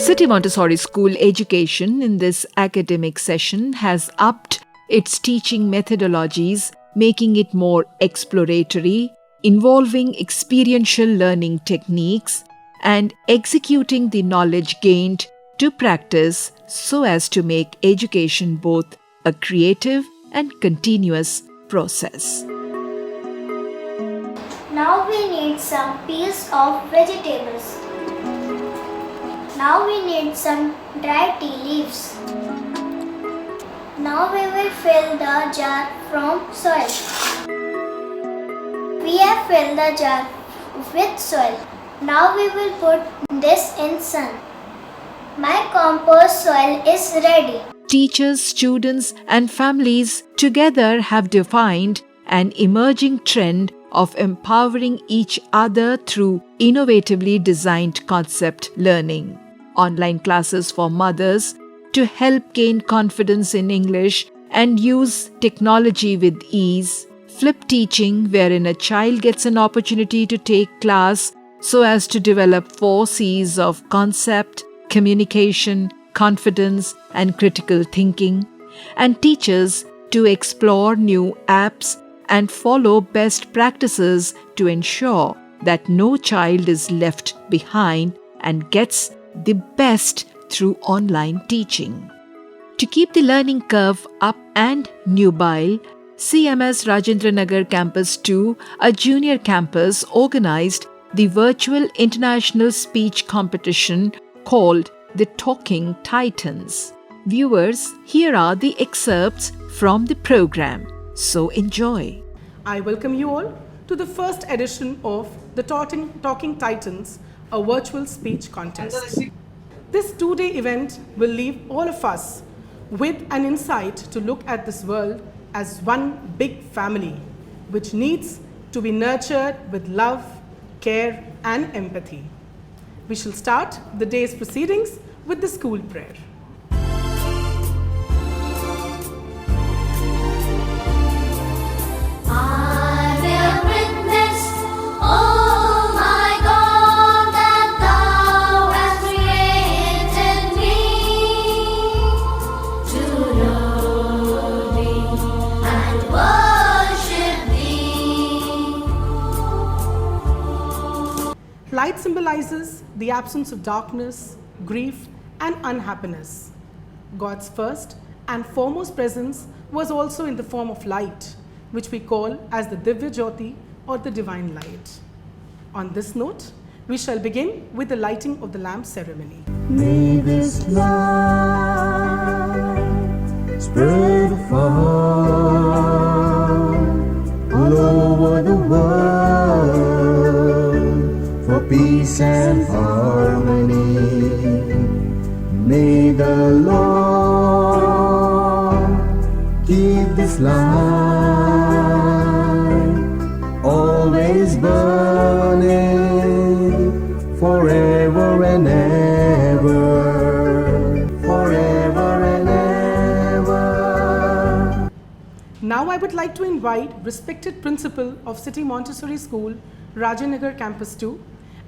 City Montessori School Education in this academic session has upped its teaching methodologies, making it more exploratory, involving experiential learning techniques, and executing the knowledge gained to practice so as to make education both a creative and continuous process. Now we need some peels of vegetables. Now we need some dry tea leaves. Now we will fill the jar from soil. We have filled the jar with soil. Now we will put this in sun. My compost soil is ready. Teachers, students, and families together have defined an emerging trend of empowering each other through innovatively designed concept learning. Online classes for mothers to help gain confidence in English and use technology with ease. Flip teaching, wherein a child gets an opportunity to take class so as to develop 4 C's of concept, communication, confidence, and critical thinking. And teachers to explore new apps and follow best practices to ensure that no child is left behind and gets the best through online teaching. To keep the learning curve up and nubile, CMS Rajendra Nagar Campus 2, a junior campus, organized the virtual international speech competition called the Talking Titans. Viewers, here are the excerpts from the program. So enjoy. I welcome you all to the first edition of the Talking Titans, a virtual speech contest. This 2-day event will leave all of us with an insight to look at this world as one big family, which needs to be nurtured with love, care, and empathy. We shall start the day's proceedings with the school prayer. Light symbolizes the absence of darkness, grief, and unhappiness. God's first and foremost presence was also in the form of light, which we call as the Divya Jyoti or the divine light. On this note, we shall begin with the lighting of the lamp ceremony. May this light spread afar all over the world for peace and harmony. May the Lord keep this light always burning forever and ever, forever and ever. Now I would like to invite respected principal of City Montessori School, Rajendra Campus 2,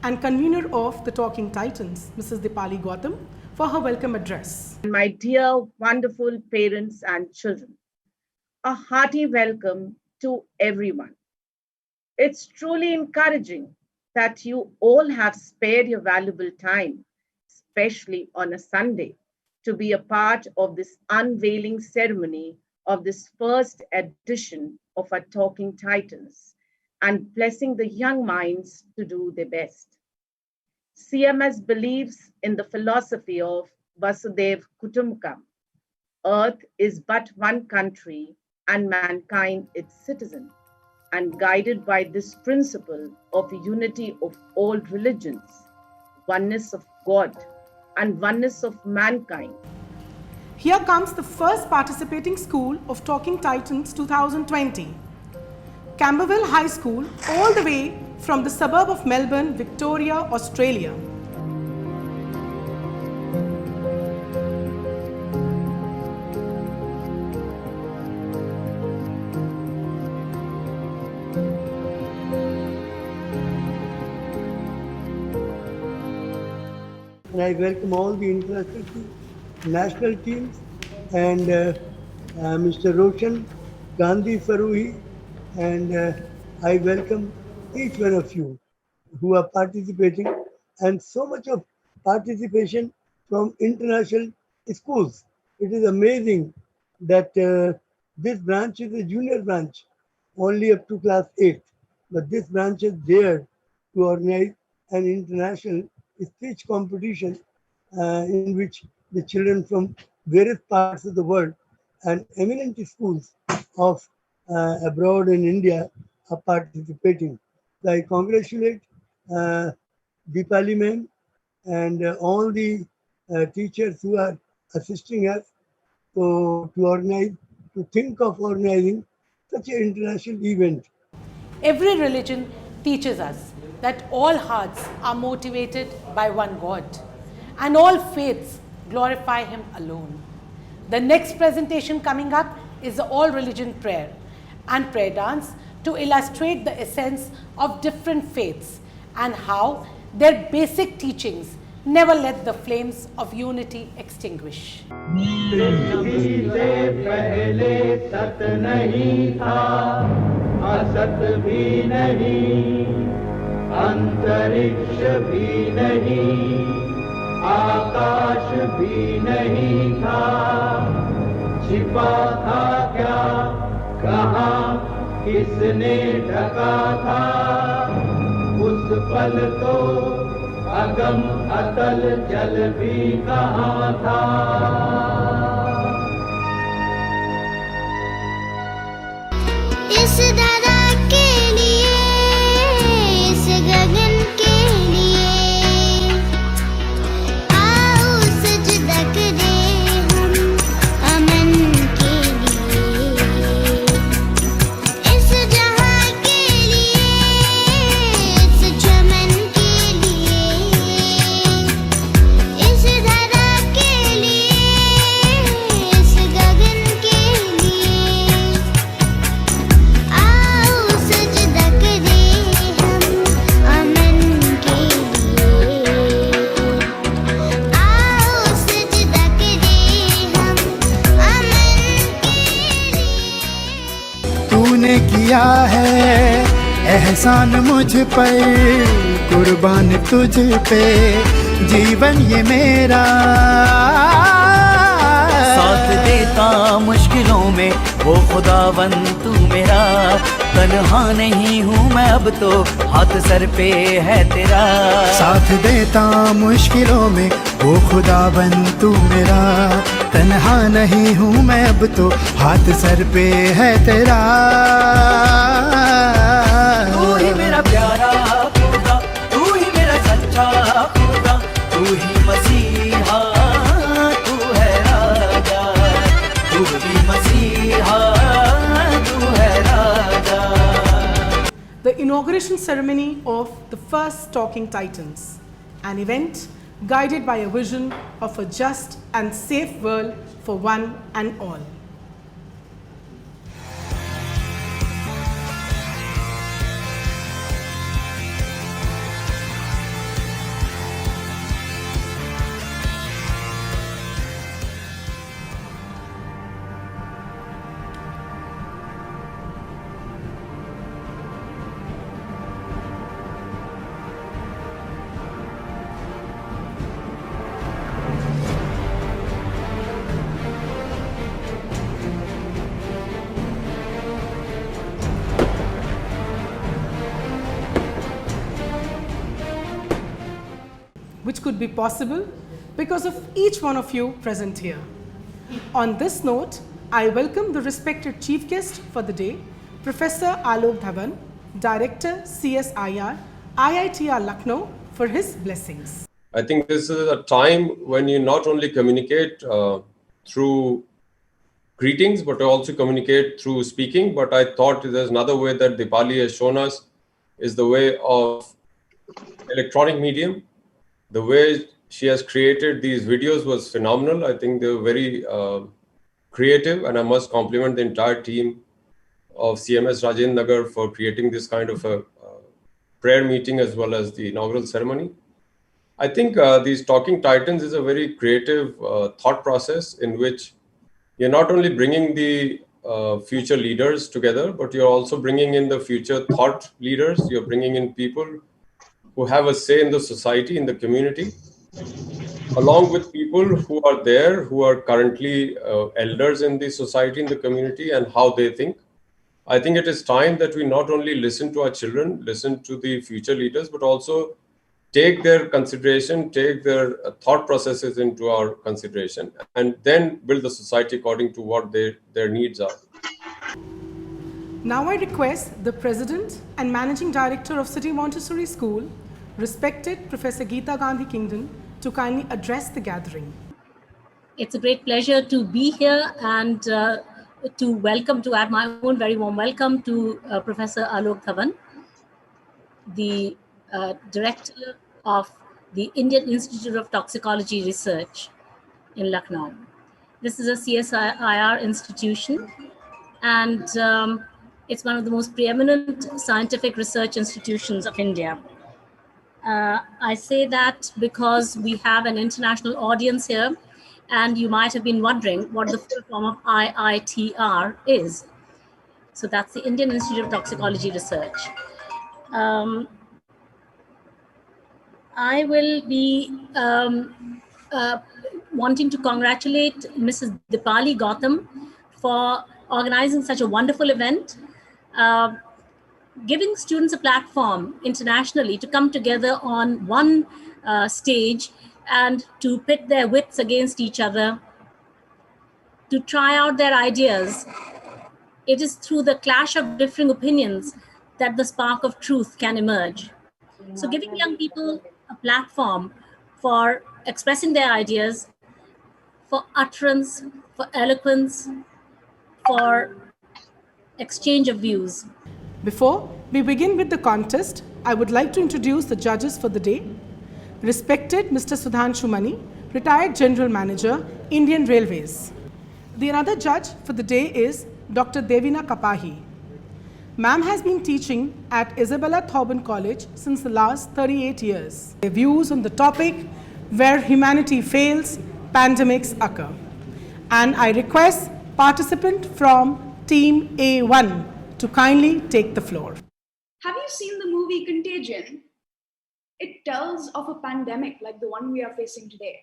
and convener of the Talking Titans, Mrs. Dipali Gautam, for her welcome address. My dear, wonderful parents and children, a hearty welcome to everyone. It's truly encouraging that you all have spared your valuable time, especially on a Sunday, to be a part of this unveiling ceremony of this first edition of our Talking Titans and blessing the young minds to do their best. CMS believes in the philosophy of Vasudev Kutumbakam. Earth is but one country and mankind its citizen. And guided by this principle of unity of all religions, oneness of God, and oneness of mankind. Here comes the first participating school of Talking Titans 2020. Camberwell High School, all the way from the suburb of Melbourne, Victoria, Australia. and I welcome all the international teams, national teams, and Mr. Roshan Gandhi Faruhi, and I welcome each one of you who are participating, and so much of participation from international schools. It is amazing that this branch is a junior branch, only up to class 8, but this branch is there to organize an international speech competition in which the children from various parts of the world and eminent schools of abroad in India are participating. So I congratulate uh, Deepali ma'am and all the teachers who are assisting us to organize, to think of organizing such an international event. Every religion teaches us that all hearts are motivated by one God and all faiths glorify Him alone. The next presentation coming up is the All Religion Prayer and Prayer Dance to illustrate the essence of different faiths and how their basic teachings never let the flames of unity extinguish. असत भी नहीं अंतरिक्ष भी नहीं आकाश भी नहीं था छिपा था क्या कहाँ किसने ढका था उस पल तो अगम अतल जल भी कहाँ था इस धरा के लिए इस गगन के लिए आओ सजदा करें हम अमन के लिए इस जहां के लिए इस चमन के लिए इस धरा के लिए इस गगन के लिए आओ सजदा करें हम अमन के लिए आओ सजदा करें हम अमन के लिए तूने किया है एहसान मुझ पर कुर्बान तुझ पे जीवन ये मेरा साथ देता मुश्किलों में वो खुदावन तू मेरा तन्हा नहीं हूँ मैं अब तो हाथ सर पे है तेरा साथ देता मुश्किलों में वो खुदाबंद तू मेरा तन्हा नहीं हूँ मैं अब तो हाथ सर पे है तेरा तू ही मेरा प्यारा खुदा तू ही मेरा सच्चा खुदा तू ही मसीहा तू है राजा तू ही मसीहा तू है राजा The inauguration ceremony of the first Talking Titans, an event guided by a vision of a just and safe world for one and all. Which could be possible because of each one of you present here. On this note, I welcome the respected chief guest for the day, Professor Alok Dhawan, Director CSIR, IITR Lucknow, for his blessings. I think this is a time when you not only communicate through greetings, but also communicate through speaking. But I thought there's another way that Deepali has shown us is the way of electronic medium. The way she has created these videos was phenomenal. I think they were very creative, and I must compliment the entire team of CMS Rajendra Nagar for creating this kind of a prayer meeting as well as the inaugural ceremony. I think these Talking Titans is a very creative thought process in which you're not only bringing the future leaders together, but you're also bringing in the future thought leaders. You're bringing in people who have a say in the society, in the community, along with people who are there, who are currently elders in the society, in the community, and how they think. I think it is time that we not only listen to our children, listen to the future leaders, but also take their consideration, take their thought processes into our consideration, and then build the society according to what their needs are. Now I request the President and Managing Director of City Montessori School, respected Professor Geeta Gandhi Kingdon, to kindly address the gathering. It's a great pleasure to be here and to add my own very warm welcome to Professor Alok Dhawan, the Director of the Indian Institute of Toxicology Research in Lucknow. This is a CSIR institution, and it's one of the most preeminent scientific research institutions of India. I say that because we have an international audience here, and you might have been wondering what the full form of IITR is. So that's the Indian Institute of Toxicology Research. I will be wanting to congratulate Mrs. Dipali Gautam for organizing such a wonderful event, giving students a platform internationally to come together on one stage and to pit their wits against each other, to try out their ideas. It is through the clash of differing opinions that the spark of truth can emerge. So giving young people a platform for expressing their ideas, for utterance, for eloquence, for exchange of views. Before we begin with the contest, I would like to introduce the judges for the day. Respected Mr. Sudhanshu Mani, retired General Manager, Indian Railways. The another judge for the day is Dr. Devina Kapahi. Ma'am has been teaching at Isabella Thoburn College since the last 38 years. Their views on the topic, where humanity fails, pandemics occur. And I request participant from Team A1 to kindly take the floor. Have you seen the movie Contagion? It tells of a pandemic like the one we are facing today.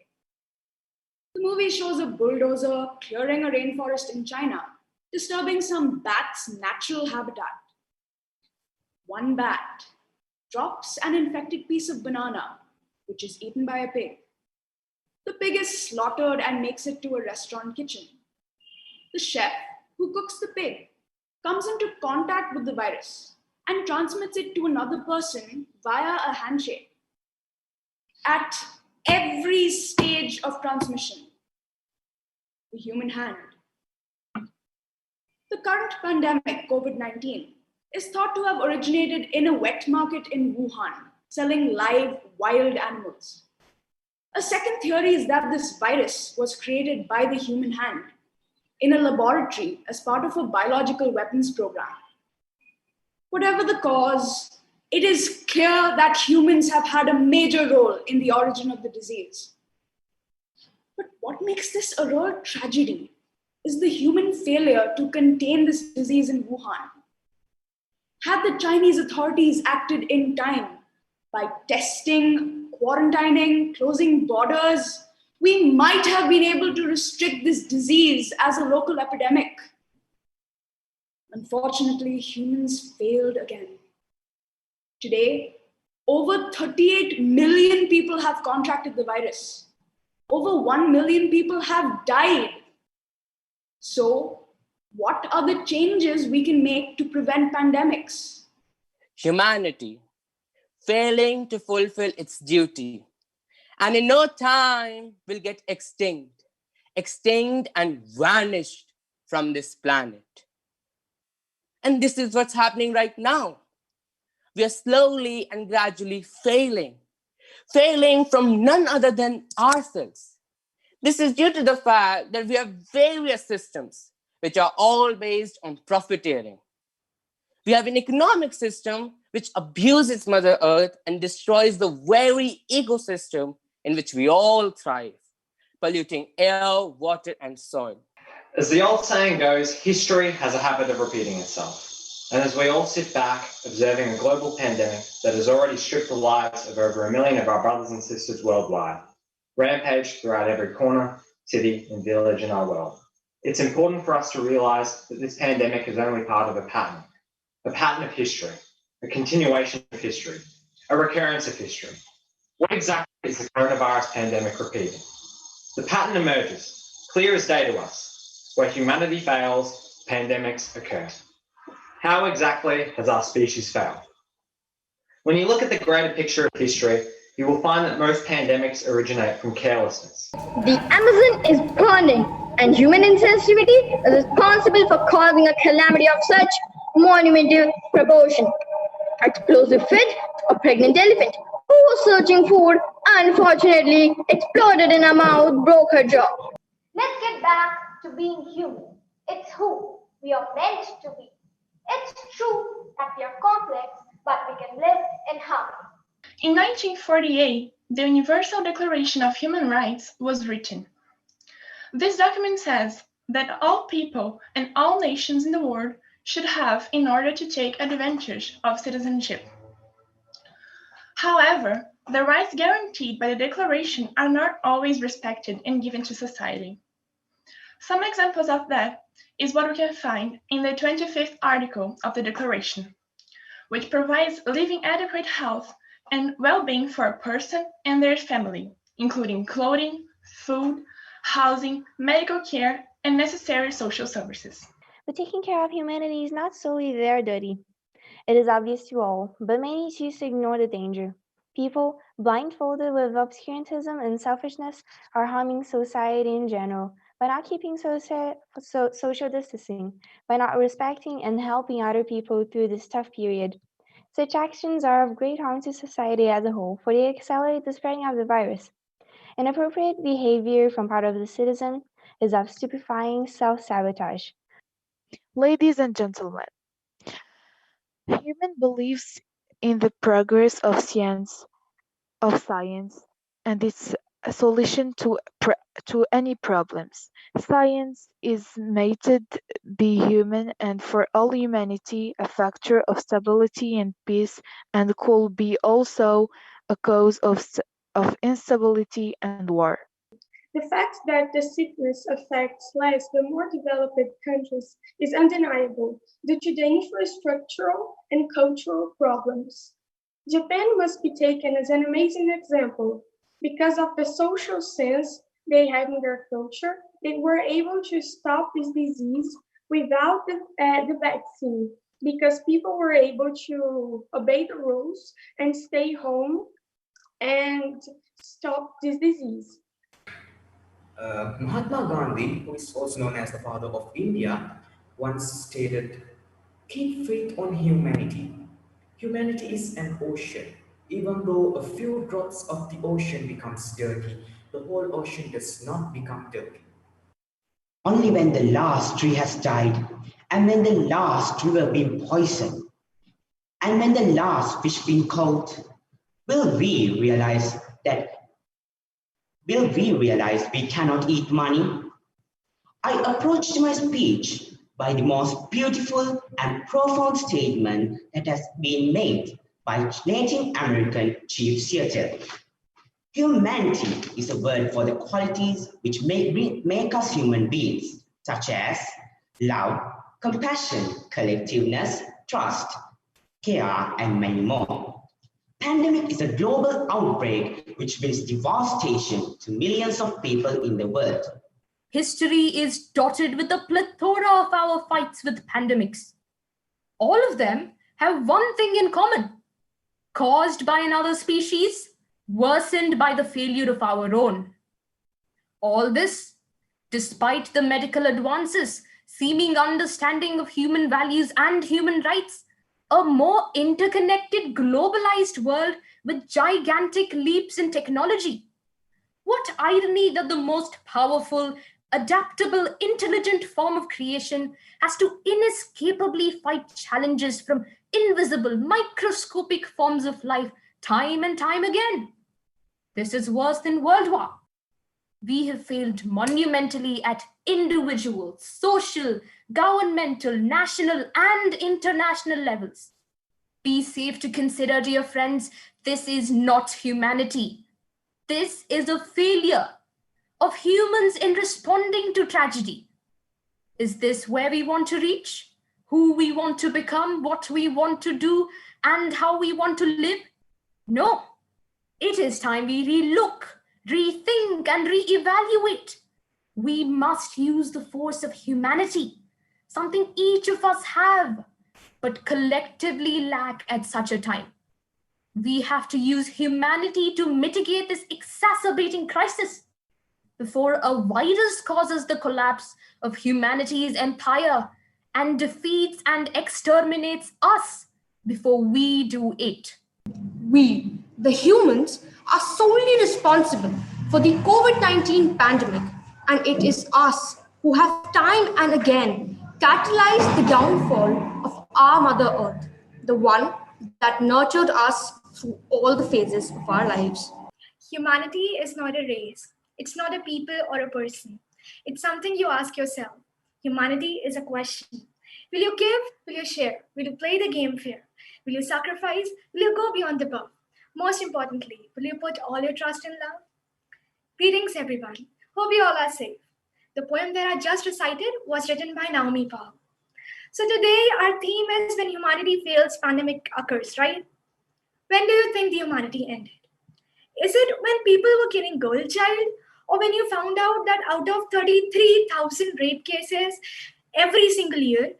The movie shows a bulldozer clearing a rainforest in China, disturbing some bat's natural habitat. One bat drops an infected piece of banana, which is eaten by a pig. The pig is slaughtered and makes it to a restaurant kitchen. The chef who cooks the pig comes into contact with the virus and transmits it to another person via a handshake. At every stage of transmission, the human hand. The current pandemic, COVID-19, is thought to have originated in a wet market in Wuhan, selling live wild animals. A second theory is that this virus was created by the human hand in a laboratory as part of a biological weapons program. Whatever the cause, it is clear that humans have had a major role in the origin of the disease. But what makes this a real tragedy is the human failure to contain this disease in Wuhan. Had the Chinese authorities acted in time by testing, quarantining, closing borders, we might have been able to restrict this disease as a local epidemic. Unfortunately, humans failed again. Today, over 38 million people have contracted the virus. Over 1 million people have died. So, what are the changes we can make to prevent pandemics? Humanity failing to fulfill its duty, and in no time will get extinct and vanished from this planet. And this is what's happening right now. We are slowly and gradually failing from none other than ourselves. This is due to the fact that we have various systems which are all based on profiteering. We have an economic system which abuses Mother Earth and destroys the very ecosystem in which we all thrive, polluting air, water, and soil. As the old saying goes, history has a habit of repeating itself. And as we all sit back observing a global pandemic that has already stripped the lives of over 1 million of our brothers and sisters worldwide, rampaged throughout every corner, city, and village in our world, it's important for us to realise that this pandemic is only part of a pattern of history, a continuation of history, a recurrence of history. What exactly is the coronavirus pandemic repeating? The pattern emerges, clear as day to us. Where humanity fails, pandemics occur. How exactly has our species failed? When you look at the greater picture of history, you will find that most pandemics originate from carelessness. The Amazon is burning, and human insensitivity is responsible for causing a calamity of such monumental proportion. Explosive fit, a pregnant elephant who was searching food, unfortunately exploded in her mouth, broke her jaw. Let's get back to being human. It's who we are meant to be. It's true that we are complex, but we can live in harmony. In 1948, the Universal Declaration of Human Rights was written. This document says that all people and all nations in the world should have in order to take advantage of citizenship. However, the rights guaranteed by the Declaration are not always respected and given to society. Some examples of that is what we can find in the 25th article of the Declaration, which provides living adequate health and well-being for a person and their family, including clothing, food, housing, medical care, and necessary social services. But taking care of humanity is not solely their duty. It is obvious to all, but many choose to ignore the danger. People, blindfolded with obscurantism and selfishness, are harming society in general by not keeping social distancing, by not respecting and helping other people through this tough period. Such actions are of great harm to society as a whole, for they accelerate the spreading of the virus. Inappropriate behavior from part of the citizen is of stupefying self-sabotage. Ladies and gentlemen, human believes in the progress of science and its solution to any problems. Science is made to be human and for all humanity a factor of stability and peace, and could be also a cause of instability and war. The fact that the sickness affects less the more developed countries is undeniable due to the infrastructural and cultural problems. Japan must be taken as an amazing example. Because of the social sense they have in their culture, they were able to stop this disease without the vaccine, because people were able to obey the rules and stay home and stop this disease. Mahatma Gandhi, who is also known as the father of India, once stated, "Keep faith on humanity. Humanity is an ocean. Even though a few drops of the ocean becomes dirty, the whole ocean does not become dirty." Only when the last tree has died, and when the last river been poisoned, and when the last fish been caught, will we realize we cannot eat money? I approached my speech by the most beautiful and profound statement that has been made by Native American Chief Seattle. Humanity is a word for the qualities which make us human beings, such as love, compassion, collectiveness, trust, care, and many more. Pandemic is a global outbreak which brings devastation to millions of people in the world. History is dotted with a plethora of our fights with pandemics. All of them have one thing in common: caused by another species, worsened by the failure of our own. All this, despite the medical advances, seeming understanding of human values and human rights, a more interconnected, globalized world with gigantic leaps in technology. What irony that the most powerful, adaptable, intelligent form of creation has to inescapably fight challenges from invisible, microscopic forms of life time and time again. This is worse than World War. We have failed monumentally at individual, social, governmental, national, and international levels. Be safe to consider, dear friends, this is not humanity. This is a failure of humans in responding to tragedy. Is this where we want to reach? Who we want to become, what we want to do, and how we want to live? No. It is time we relook, rethink, and reevaluate. We must use the force of humanity, something each of us have, but collectively lack at such a time. We have to use humanity to mitigate this exacerbating crisis before a virus causes the collapse of humanity's empire and defeats and exterminates us before we do it. We, the humans, are solely responsible for the COVID-19 pandemic, and it is us who have time and again catalyzed the downfall of our Mother Earth, the one that nurtured us through all the phases of our lives. Humanity is not a race. It's not a people or a person. It's something you ask yourself. Humanity is a question. Will you give? Will you share? Will you play the game fair? Will you sacrifice? Will you go beyond the above? Most importantly, will you put all your trust in love? Greetings, everyone. Hope you all are safe. The poem that I just recited was written by Naomi Paul. So today, our theme is when humanity fails, pandemic occurs, right? When do you think the humanity ended? Is it when people were killing girl child? Or when you found out that out of 33,000 rape cases every single year,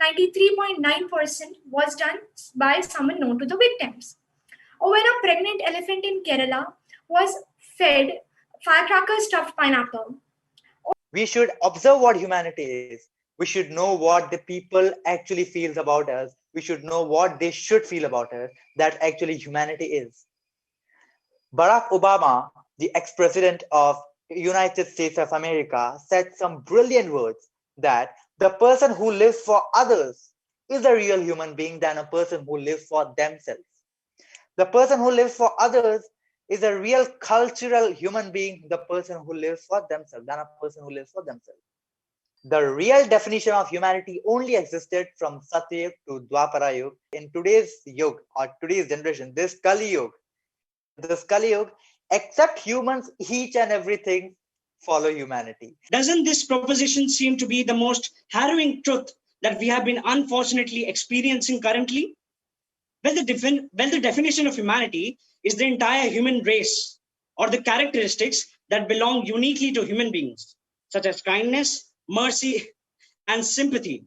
93.9% was done by someone known to the victims? Or when a pregnant elephant in Kerala was fed firecracker stuffed pineapple? We should observe what humanity is. We should know what the people actually feels about us. We should know what they should feel about us. That actually humanity is. Barack Obama, the ex-president of United States of America, said some brilliant words that the person who lives for others is a real human being than a person who lives for themselves. The person who lives for others is a real cultural human being, the person who lives for themselves, than a person who lives for themselves. The real definition of humanity only existed from Satyayug to Dwapara Yuga. In today's Yuga or today's generation, this Kali Yuga, except humans, each and everything follow humanity. Doesn't this proposition seem to be the most harrowing truth that we have been unfortunately experiencing currently? Well, the definition of humanity is the entire human race or the characteristics that belong uniquely to human beings, such as kindness, mercy, and sympathy.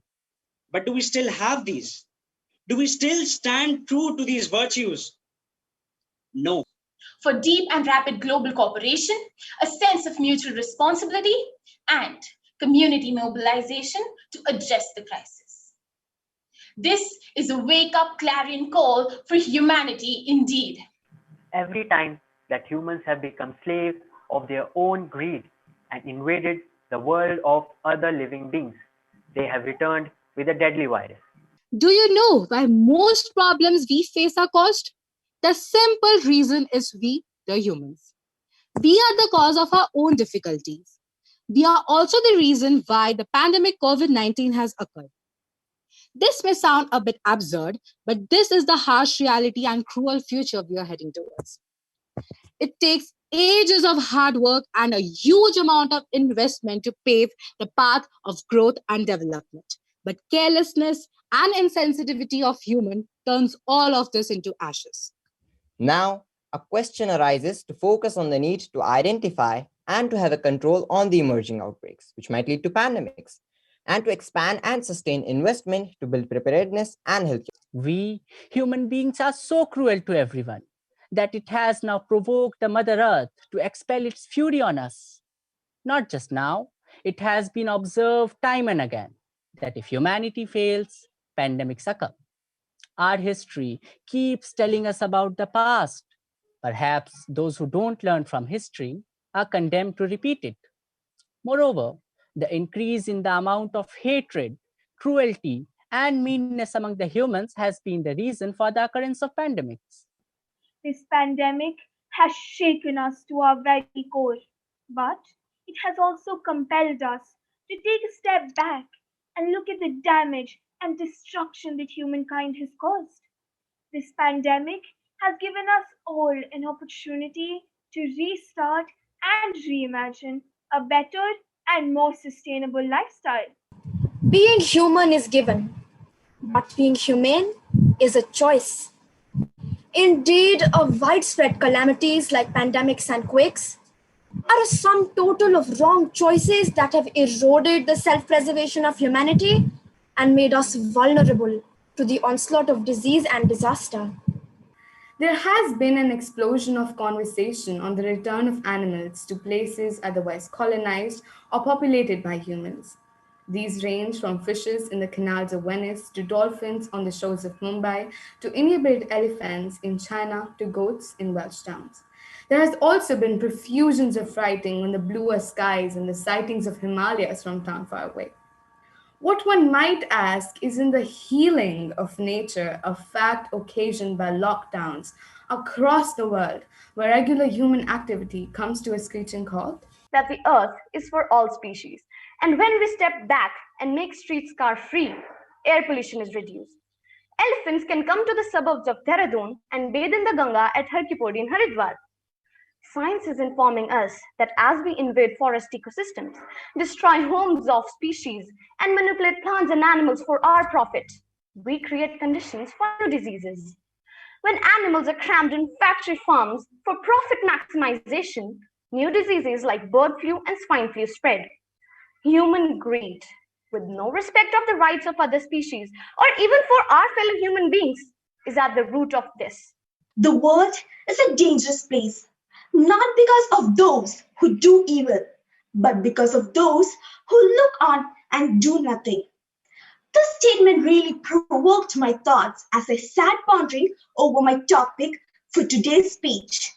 But do we still have these? Do we still stand true to these virtues? No. For deep and rapid global cooperation, a sense of mutual responsibility, and community mobilization to address the crisis. This is a wake-up clarion call for humanity indeed. Every time that humans have become slaves of their own greed and invaded the world of other living beings, they have returned with a deadly virus. Do you know why most problems we face are caused? The simple reason is we, the humans. We are the cause of our own difficulties. We are also the reason why the pandemic COVID-19 has occurred. This may sound a bit absurd, but this is the harsh reality and cruel future we are heading towards. It takes ages of hard work and a huge amount of investment to pave the path of growth and development. But carelessness and insensitivity of human turns all of this into ashes. Now, a question arises to focus on the need to identify and to have a control on the emerging outbreaks, which might lead to pandemics, and to expand and sustain investment to build preparedness and health. We, human beings, are so cruel to everyone that it has now provoked the Mother Earth to expel its fury on us. Not just now, it has been observed time and again that if humanity fails, pandemics occur. Our history keeps telling us about the past. Perhaps those who don't learn from history are condemned to repeat it. Moreover, the increase in the amount of hatred, cruelty, and meanness among the humans has been the reason for the occurrence of pandemics. This pandemic has shaken us to our very core, but it has also compelled us to take a step back and look at the damage and destruction that humankind has caused. This pandemic has given us all an opportunity to restart and reimagine a better and more sustainable lifestyle. Being human is given, but being humane is a choice. Indeed, widespread calamities like pandemics and quakes are a sum total of wrong choices that have eroded the self-preservation of humanity and made us vulnerable to the onslaught of disease and disaster. There has been an explosion of conversation on the return of animals to places otherwise colonized or populated by humans. These range from fishes in the canals of Venice to dolphins on the shores of Mumbai to inhibit elephants in China to goats in Welsh towns. There has also been profusions of writing on the bluer skies and the sightings of Himalayas from town far away. What one might ask, isn't the healing of nature a fact occasioned by lockdowns across the world where regular human activity comes to a screeching halt? That the earth is for all species, and when we step back and make streets car free, air pollution is reduced. Elephants can come to the suburbs of Dehradun and bathe in the Ganga at Harkipodi in Haridwar. Science is informing us that as we invade forest ecosystems, destroy homes of species, and manipulate plants and animals for our profit, we create conditions for new diseases. When animals are crammed in factory farms for profit maximization, new diseases like bird flu and swine flu spread. Human greed, with no respect of the rights of other species or even for our fellow human beings, is at the root of this. The world is a dangerous place, not because of those who do evil, but because of those who look on and do nothing. This statement really provoked my thoughts as I sat pondering over my topic for today's speech.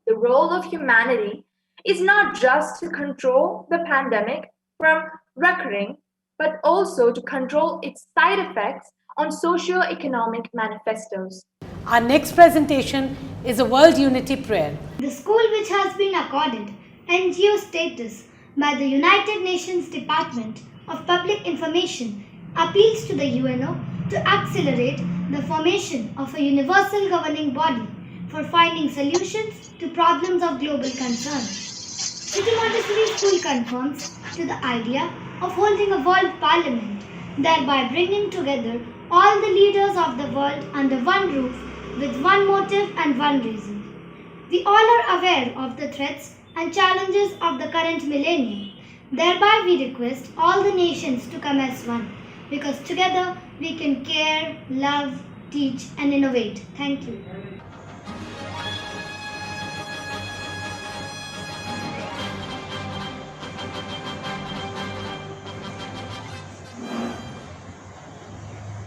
The role of humanity is not just to control the pandemic from recurring, but also to control its side effects on socio-economic manifestos. Our next presentation is a World Unity Prayer. The school, which has been accorded NGO status by the United Nations Department of Public Information, appeals to the UNO to accelerate the formation of a universal governing body for finding solutions to problems of global concern. City Montessori School conforms to the idea of holding a world parliament, thereby bringing together all the leaders of the world under one roof with one motive and one reason. We all are aware of the threats and challenges of the current millennium. Thereby we request all the nations to come as one, because together we can care, love, teach and innovate. Thank you.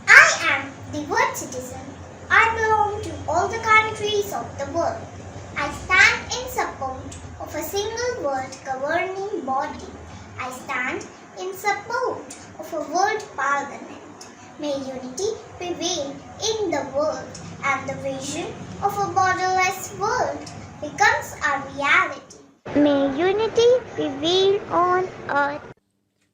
I am the world citizen. I belong to all the countries of the world. I stand in support of a single world governing body. I stand in support of a world parliament. May unity prevail in the world and the vision of a borderless world becomes a reality. May unity prevail on earth.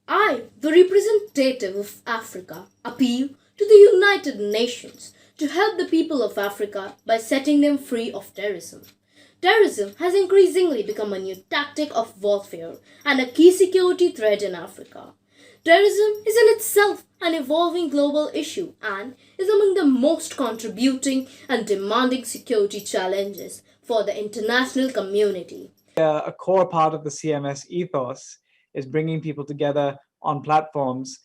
I, the representative of Africa, appeal to the United Nations to help the people of Africa by setting them free of terrorism. Terrorism has increasingly become a new tactic of warfare and a key security threat in Africa. Terrorism is in itself an evolving global issue and is among the most contributing and demanding security challenges for the international community. A core part of the CMS ethos is bringing people together on platforms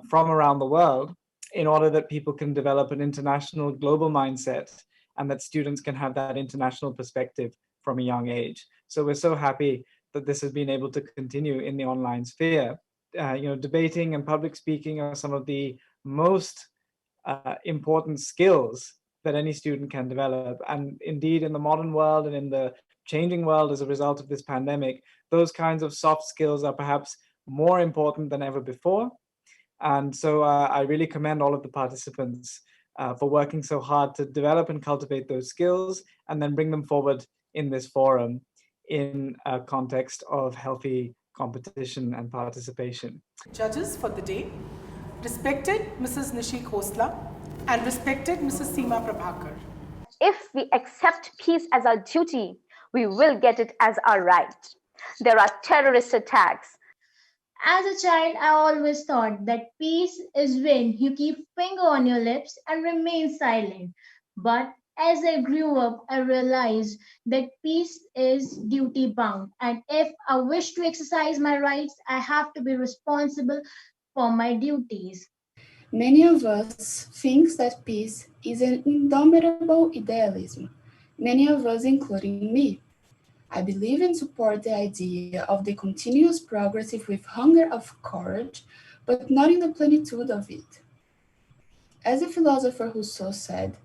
from around the world in order that people can develop an international global mindset and that students can have that international perspective from a young age. So we're so happy that this has been able to continue in the online sphere. Debating and public speaking are some of the most important skills that any student can develop. And indeed, in the modern world and in the changing world as a result of this pandemic, those kinds of soft skills are perhaps more important than ever before. And so I really commend all of the participants for working so hard to develop and cultivate those skills and then bring them forward in this forum in a context of healthy competition and participation. Judges for the day, respected Mrs. Nishi Khosla and respected Mrs. Seema Prabhakar. If we accept peace as our duty, we will get it as our right. There are terrorist attacks. As a child, I always thought that peace is when you keep finger on your lips and remain silent. But as I grew up, I realized that peace is duty bound. And if I wish to exercise my rights, I have to be responsible for my duties. Many of us think that peace is an indomitable idealism. Many of us, including me. I believe and support the idea of the continuous progressive with hunger of courage, but not in the plenitude of it. As the philosopher Rousseau said,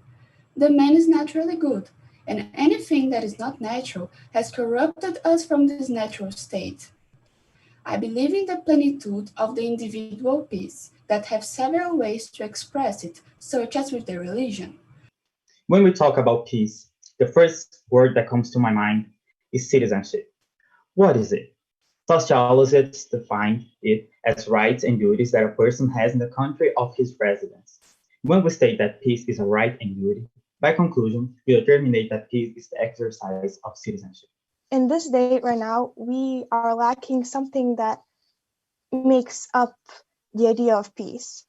the man is naturally good, and anything that is not natural has corrupted us from this natural state. I believe in the plenitude of the individual peace that have several ways to express it, such as with the religion. When we talk about peace, the first word that comes to my mind is citizenship. What is it? Sociologists define it as rights and duties that a person has in the country of his residence. When we state that peace is a right and duty, by conclusion, we determine that peace is the exercise of citizenship. In this day right now, we are lacking something that makes up the idea of peace.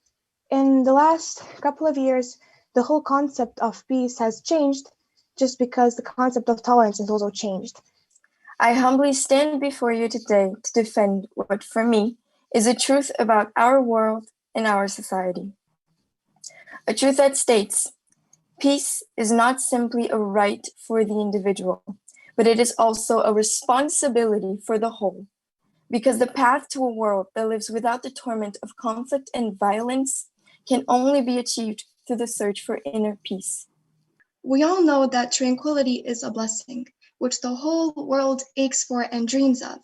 In the last couple of years, the whole concept of peace has changed just because the concept of tolerance has also changed. I humbly stand before you today to defend what, for me, is a truth about our world and our society. A truth that states, peace is not simply a right for the individual, but it is also a responsibility for the whole. Because the path to a world that lives without the torment of conflict and violence can only be achieved through the search for inner peace. We all know that tranquility is a blessing, which the whole world aches for and dreams of.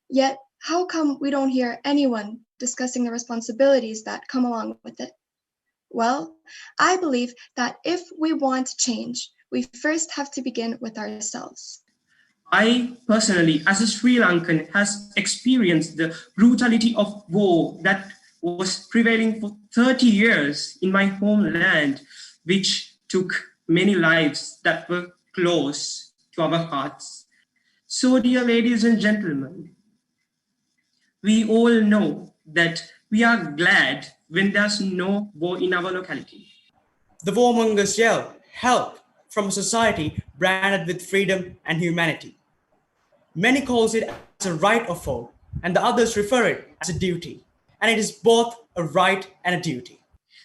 Yet, how come we don't hear anyone discussing the responsibilities that come along with it? Well, I believe that if we want change, we first have to begin with ourselves. I personally, as a Sri Lankan, has experienced the brutality of war that was prevailing for 30 years in my homeland, which took many lives that were close to our hearts. So, dear ladies and gentlemen, we all know that we are glad when there's no war in our locality. The warmongers yell, help, from a society branded with freedom and humanity. Many calls it as a right or foe, and the others refer it as a duty. And it is both a right and a duty.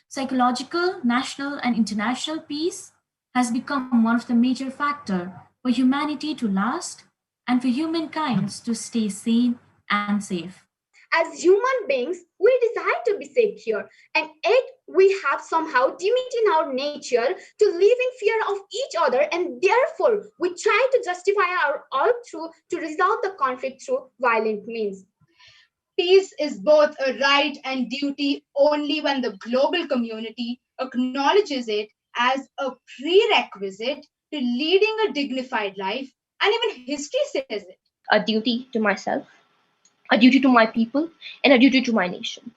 Psychological, national, and international peace has become one of the major factors for humanity to last and for humankind to stay sane and safe. As human beings, we desire to be secure, and yet we have somehow deemed it in our nature to live in fear of each other, and therefore we try to justify our all through to resolve the conflict through violent means. Peace is both a right and duty only when the global community acknowledges it as a prerequisite to leading a dignified life, and even history says it. A duty to myself, a duty to my people, and a duty to my nation.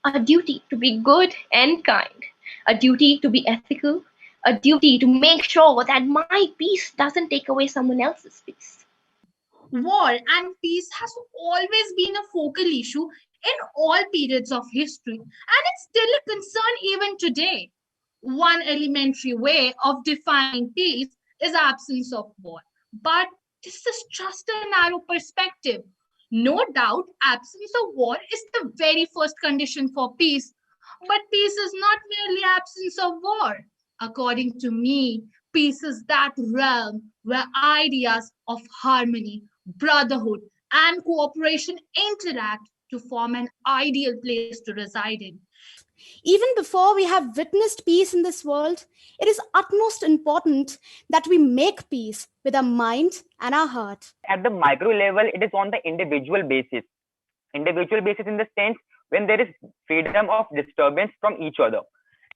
A duty to be good and kind, a duty to be ethical, a duty to make sure that my peace doesn't take away someone else's peace. War and peace has always been a focal issue in all periods of history, and it's still a concern even today. One elementary way of defining peace is absence of war, but this is just a narrow perspective. No doubt, absence of war is the very first condition for peace, but peace is not merely absence of war. According to me, peace is that realm where ideas of harmony, brotherhood, and cooperation interact to form an ideal place to reside in. Even before we have witnessed peace in this world, it is utmost important that we make peace with our mind and our heart. At the micro level, it is on the individual basis. Individual basis in the sense when there is freedom of disturbance from each other.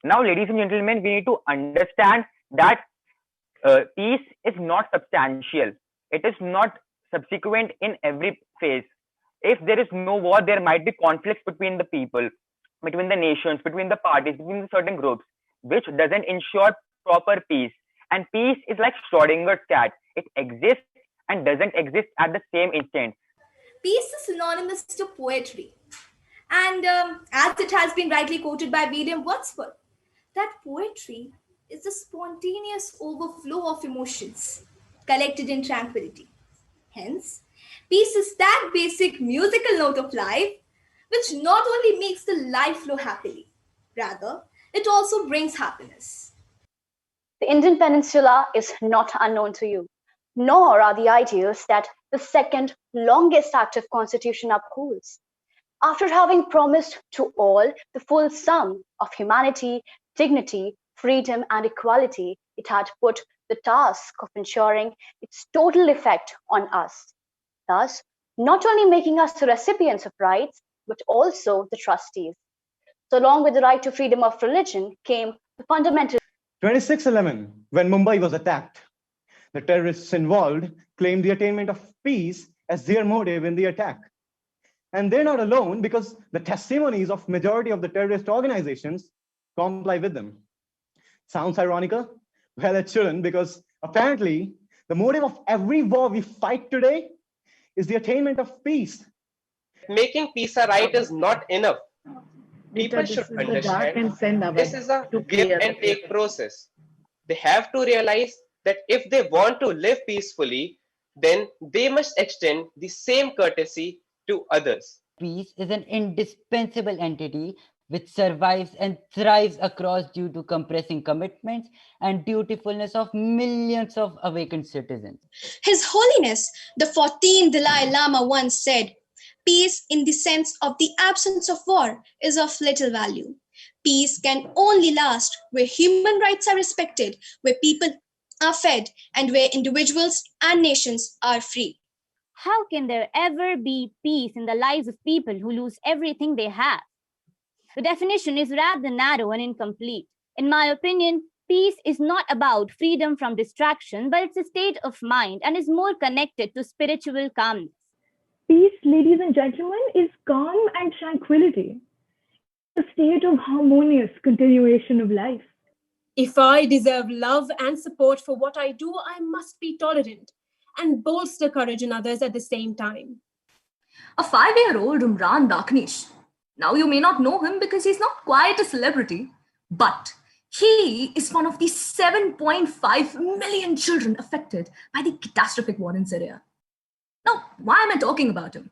Now, ladies and gentlemen, we need to understand that peace is not substantial. It is not subsequent in every phase. If there is no war, there might be conflicts between the people, between the nations, between the parties, between the certain groups, which doesn't ensure proper peace. And peace is like Schrodinger's cat. It exists and doesn't exist at the same instant. Peace is synonymous to poetry. And as it has been rightly quoted by William Wordsworth, that poetry is the spontaneous overflow of emotions collected in tranquility. Hence, peace is that basic musical note of life which not only makes the life flow happily, rather, it also brings happiness. The Indian peninsula is not unknown to you, nor are the ideals that the second longest active constitution upholds. After having promised to all the full sum of humanity, dignity, freedom, and equality, it had put the task of ensuring its total effect on us, thus not only making us the recipients of rights, but also the trustees. So along with the right to freedom of religion came the fundamental 26/11, when Mumbai was attacked, the terrorists involved claimed the attainment of peace as their motive in the attack. And they're not alone, because the testimonies of majority of the terrorist organizations comply with them. Sounds ironical? Well, it shouldn't, because apparently the motive of every war we fight today is the attainment of peace. Making peace a right is not enough. People should understand this is a give and take process. They have to realize that if they want to live peacefully, then they must extend the same courtesy to others. Peace is an indispensable entity which survives and thrives across due to compressing commitments and dutifulness of millions of awakened citizens. His Holiness, the 14th Dalai Lama once said, "Peace in the sense of the absence of war is of little value. Peace can only last where human rights are respected, where people are fed, and where individuals and nations are free." How can there ever be peace in the lives of people who lose everything they have? The definition is rather narrow and incomplete. In my opinion, peace is not about freedom from distraction, but it's a state of mind and is more connected to spiritual calmness. Peace, ladies and gentlemen, is calm and tranquility, a state of harmonious continuation of life. If I deserve love and support for what I do, I must be tolerant and bolster courage in others at the same time. A 5-year-old Umran Daknish. Now you may not know him because he's not quite a celebrity, but he is one of the 7.5 million children affected by the catastrophic war in Syria. Now, why am I talking about him?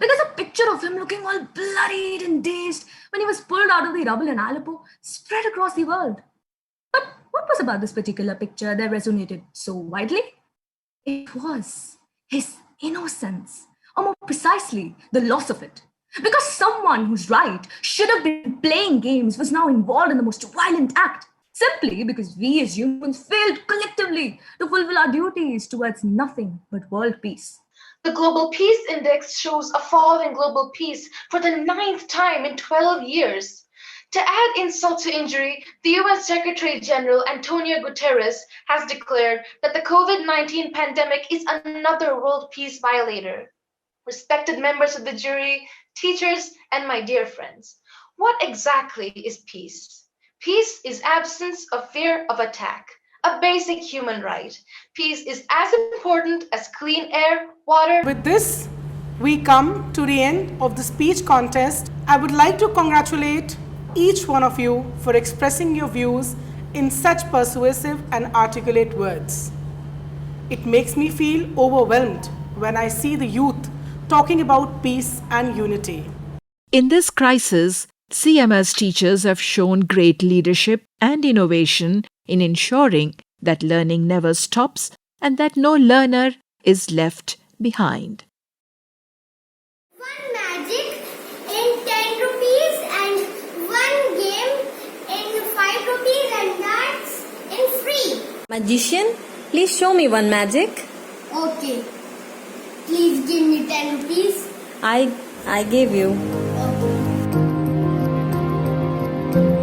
Because a picture of him looking all bloodied and dazed when he was pulled out of the rubble in Aleppo spread across the world. But what was about this particular picture that resonated so widely? It was his innocence, or more precisely, the loss of it. Because someone whose right should have been playing games was now involved in the most violent act, simply because we as humans failed collectively to fulfill our duties towards nothing but world peace. The Global Peace Index shows a fall in global peace for the 9th time in 12 years. To add insult to injury, the UN Secretary General Antonio Guterres has declared that the COVID-19 pandemic is another world peace violator. Respected members of the jury, teachers, and my dear friends, what exactly is peace? Peace is absence of fear of attack, a basic human right. Peace is as important as clean air, water. With this, we come to the end of the speech contest. I would like to congratulate each one of you for expressing your views in such persuasive and articulate words. It makes me feel overwhelmed when I see the youth talking about peace and unity. In this crisis, CMS teachers have shown great leadership and innovation in ensuring that learning never stops and that no learner is left behind. One magic in 10 rupees and one game in 5 rupees, and that's in free. Magician, please show me one magic. Okay. Please give me 10 rupees. I gave you. Okay. Thank you.